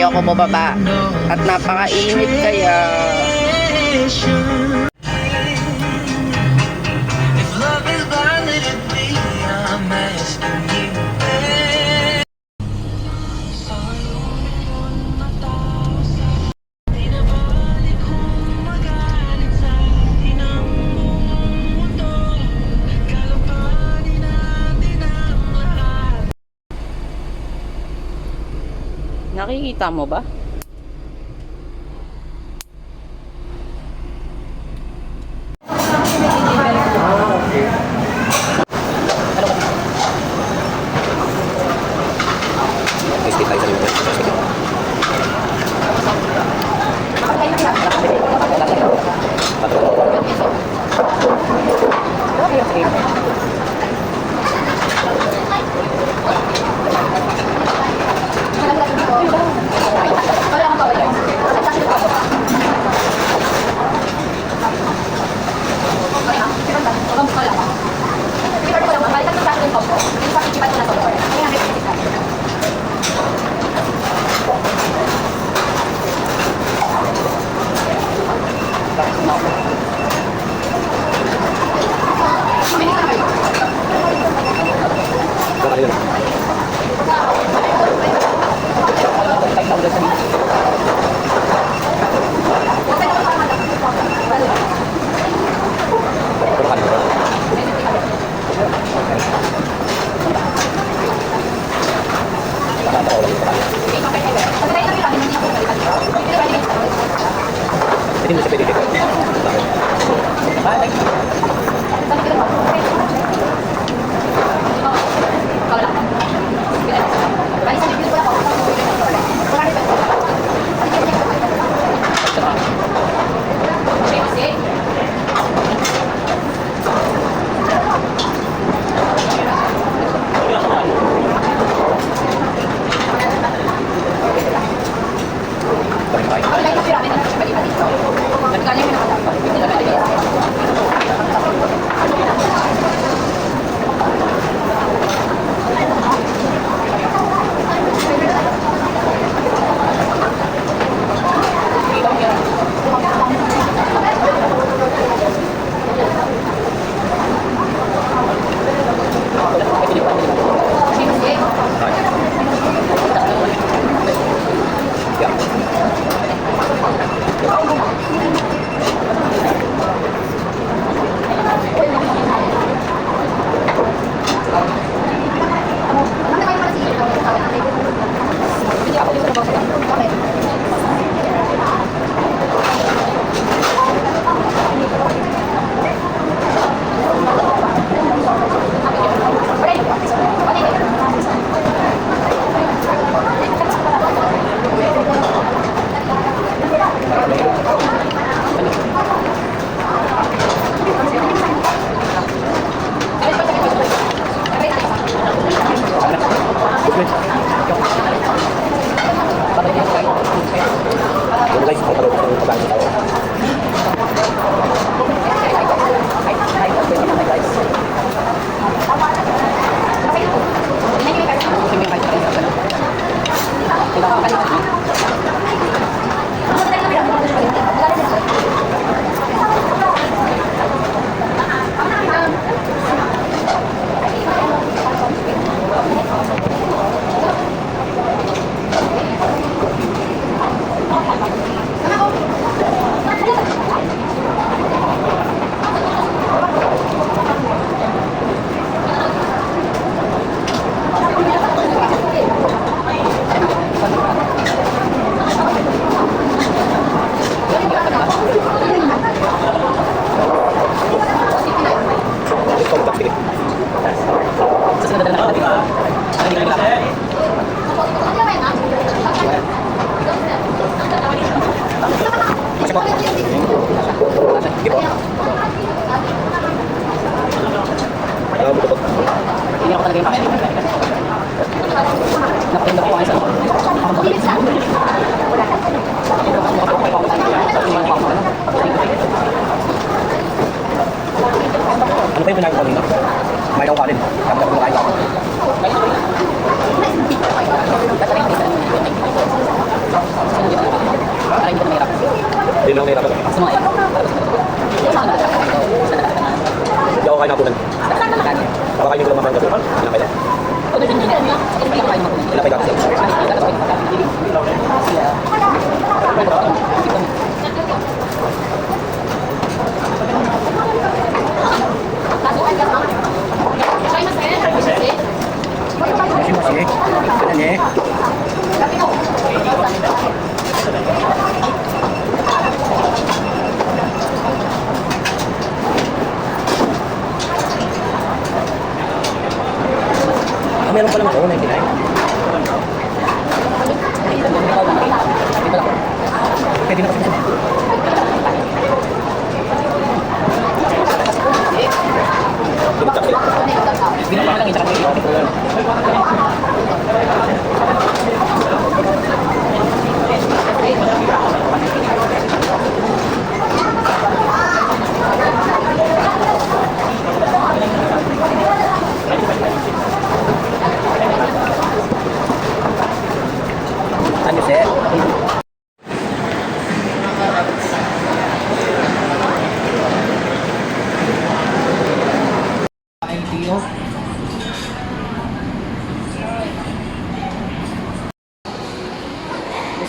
ayoko bumaba. At napakainit kaya. Nakikita mo ba?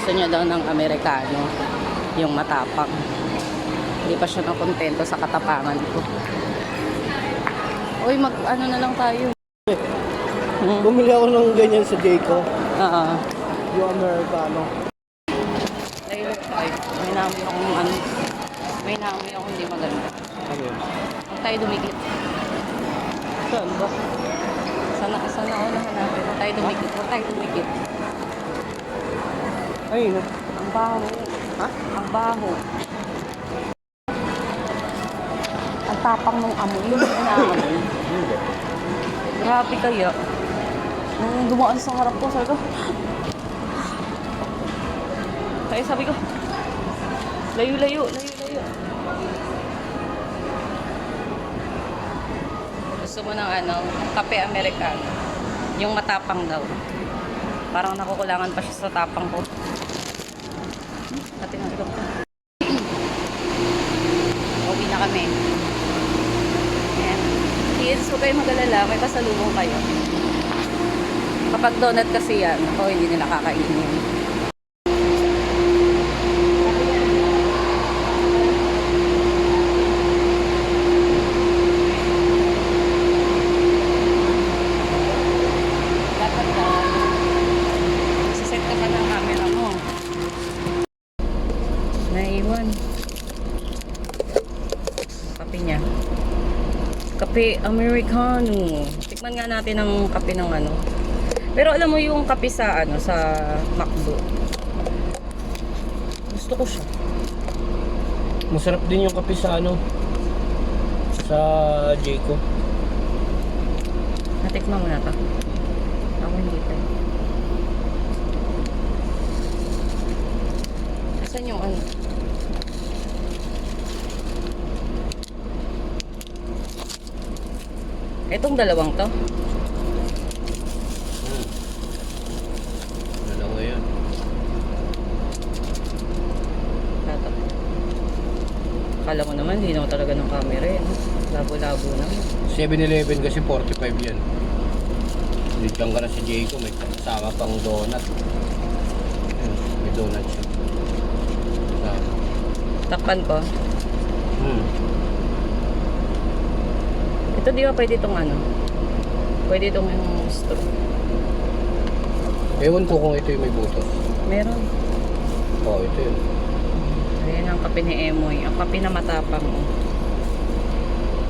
Gusto niya daw ng Amerikano. Yung matapang. Hindi pa siya nakontento sa katapangan ko. Uy, ano na lang tayo. Bumili ako ng ganyan sa Jayco. Oo. Yung Americano. Ayun, ay, may namin akong ano. May namin akong hindi maganda. Ano yun? Huwag tayo dumikit. Saan ba? Sana ako na hanapin. Huwag tayo dumikit. Huwag tayo dumikit. Ayun. Ang baho. Ha? Ang baho. Ang tapang ng amoy. Yung inaamoy. Hindi. Grabe kaya. Nung dumaan sa harap ko, sabi ko, kaya sabi ko, layo. Gusto mo ng ano, kape Americano. Yung matapang daw. Parang nakukulangan pa siya sa tapang ko. Natin ang ilong ko. Uwi na kami. Ayan. Kids, huwag kayo mag-alala. May pasalubong kayo. Kapag donut kasi yan, hindi nila kakainin. Dapat ka, isaset ka pa ng camera mo. Naiwan. Kape niya. Kape Americano. Tikman nga natin ang kape ng ano. Pero alam mo yung kape sa ano, sa McDo. Gusto ko siya. Masarap din yung kape sa ano, sa Jayco. Natikman mo na to. Ako hindi tayo. Saan yung ano? Itong dalawang to. Dalawa yun. Tato. Akala mo naman, hindi naman talaga ng camera eh. Labo-labo naman. 7-Eleven kasi 45 yan. Dito lang ka na si Jayco, may kasama pang donut. Ayun, may donut siya. Takpan ko. Hmm. Ito di ba pwede itong ano? Pwede itong straw. Ewan ko kung ito yung may butas. Meron. Oo, ito yun. Ayan ang kape ni Emoy. Ang kape na matapang. Oh.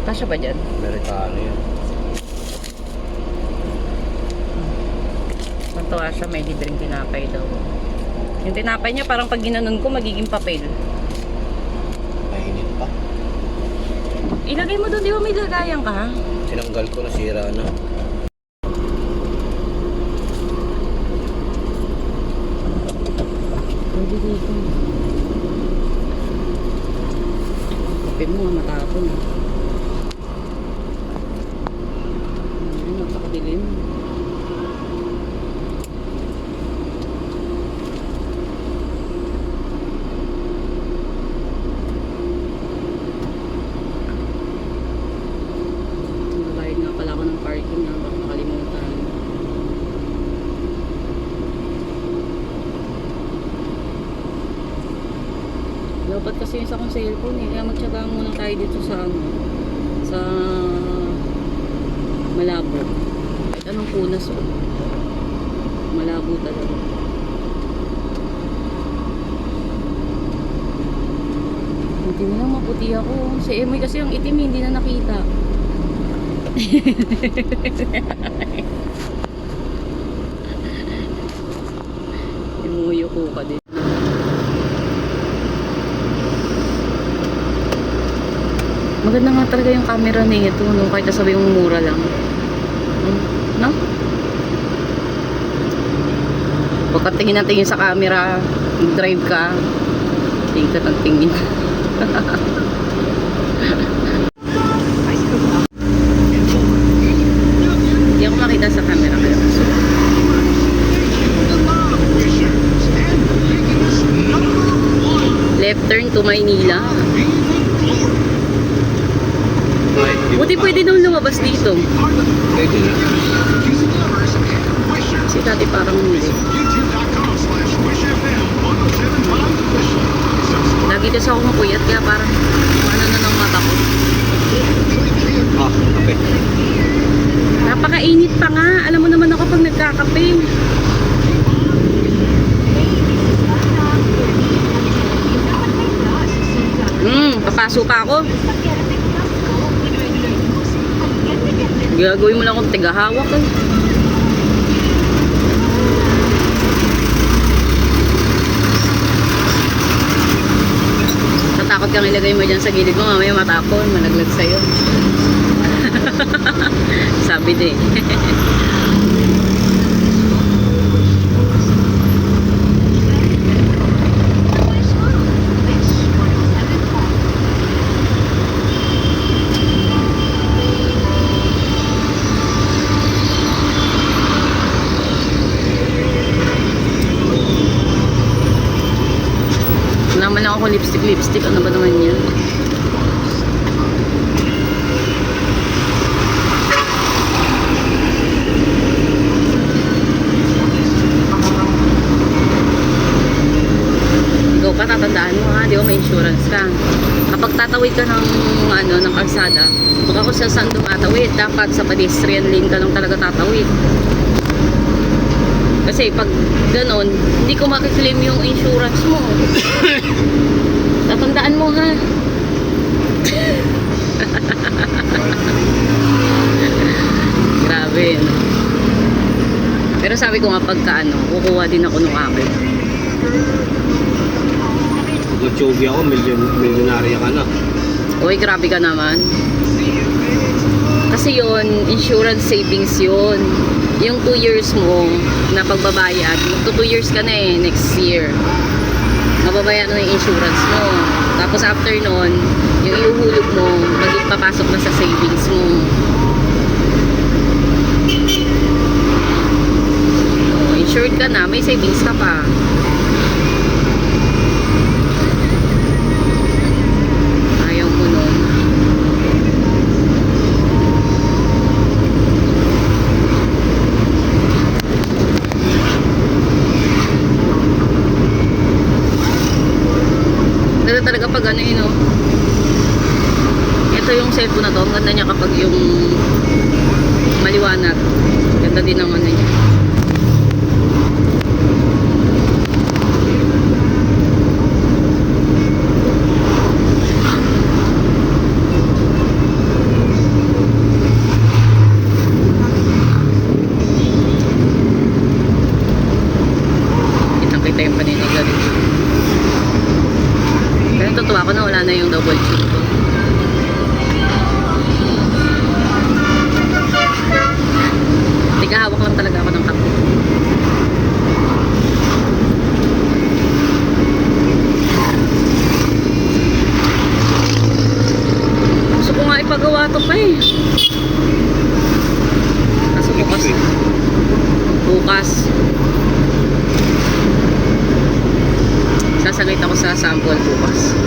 Kasya ba dyan? Amerikano yun. Mantuwa siya, may libreng tinapay daw. Yung tinapay niya parang pag ginanon ko magiging papel. Mainit pa. Ilagay mo doon, di ba may lagayan ka ha? Tinanggal ko, nasira na. Pwede dito. Kape mo nga matapon. Ayun, napakadilim. Nabayad nga pala ako ng parking nga, baka makalimutan. Dapat kasi yung sa kong cellphone eh. Kaya magtsaga muna tayo dito sa ano, sa malabo. Kahit anong punas oh. Malabo talaga. Hindi mo lang maputi ako. Si Emoy kasi ang itim hindi na nakita. Imuyo ko ka din. Maganda nga talaga yung camera nito, no? Kahit sabi yung mura lang. No? Huwag ka tingin na tingin sa camera, mag-drive ka, tingin ka ng tingin. Hindi ako makita sa camera kaya. Left turn to Maynila. Buti pwede nung lumabas dito. Pwede na. Si dati parang hindi. Lagi kasi ako mapuyat kaya parang ano na ng mata ko. Ah, kape. Napakainit pa nga. Alam mo naman ako pag nagkakape. Papaso pa ako. Gagawin mo lang akong tigahawak eh. Natakot kang ilagay mo dyan sa gilid mo, mamaya matapon, malaglag sa'yo. Sabi din. Wala man lang ako lipstick. Ano ba naman yan? Ikaw pa, tatandaan mo ha, di ba may insurance ka. Kapag tatawid ka ng kalsada, baka kung sa saan tumatawid, dapat sa pedestrian lane ka lang talaga tatawid. Kasi pag ganon, hindi ko makiklaim yung insurance mo. Tatandaan mo ha. Grabe, no? Pero sabi ko nga pagka kukuha din ako nung akin. Pag mag-chogi ako, milyonarya ka na. Uy, grabe ka naman. Kasi yon insurance savings yon. Yung 2 years mo na pagbabayad, magto 2 years ka na eh, next year. Mababayad na yung insurance mo. Tapos after nun, yung iuhulog mo, papasok na sa savings mo. So, insured ka na, may savings ka pa. Ayaw mo nun. Ganda talaga pag ano yun, oh. Ito yung cellphone na to, ang ganda niya kapag yung maliwanag. Ganda din ang ano niya. Kitang-kita yung paninigal dito. Pero totoo ako na wala na yung double chip ko. Tigahawak lang talaga ako ng kape. Gusto ko nga ipagawa to pa eh. Kaso bukas. Bukas. Sasaglit ako sa sample bukas.